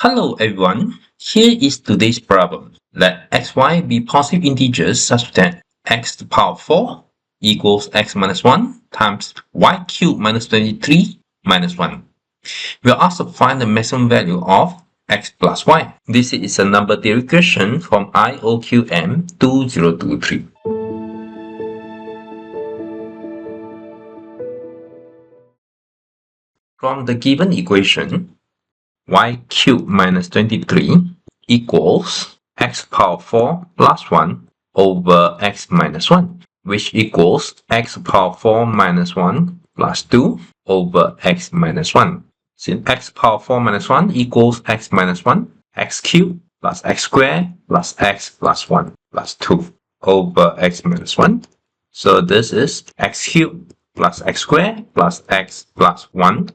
Hello everyone, here is today's problem. Let xy be positive integers such that x to the power 4 equals x minus 1 times y cubed minus 23 minus 1. We are asked to find the maximum value of x plus y. This is a number theory question from IOQM 2023. From the given equation, y cubed minus 23 equals x power 4 plus 1 over x minus 1, which equals x power 4 minus 1 plus 2 over x minus 1. Since x power 4 minus 1 equals x minus 1, x cubed plus x squared plus x plus 1 plus 2 over x minus 1. So this is x cubed plus x squared plus x plus 1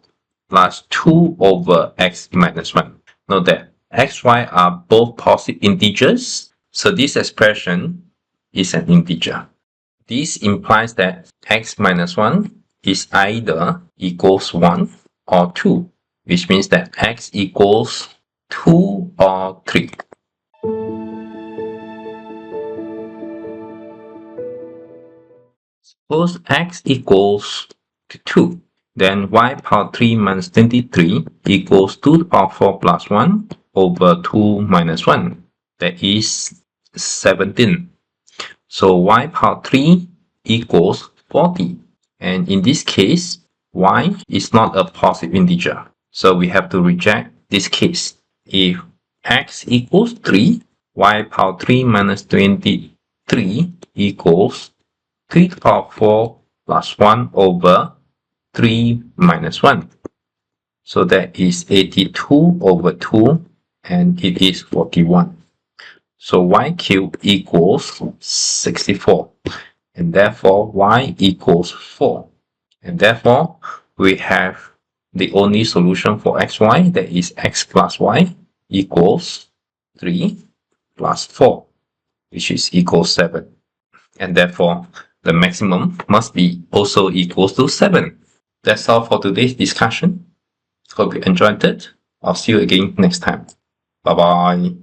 plus 2 over x minus 1. Note that x, y are both positive integers, so this expression is an integer. This implies that x minus 1 is either equals 1 or 2, which means that x equals 2 or 3. Suppose x equals to 2. Then y power 3 minus 23 equals 2 to the power 4 plus 1 over 2 minus 1. That is 17. So y power 3 equals 40. And in this case, y is not a positive integer. So we have to reject this case. If x equals 3, y power 3 minus 23 equals 3 to the power 4 plus 1 over 3 minus 1. So that is 82 over 2 and it is 41. So y cubed equals 64 and therefore y equals 4. And therefore we have the only solution for xy, that is x plus y equals 3 plus 4, which is equals 7. And therefore the maximum must be also equals to 7. That's all for today's discussion. Hope you enjoyed it. I'll see you again next time. Bye bye.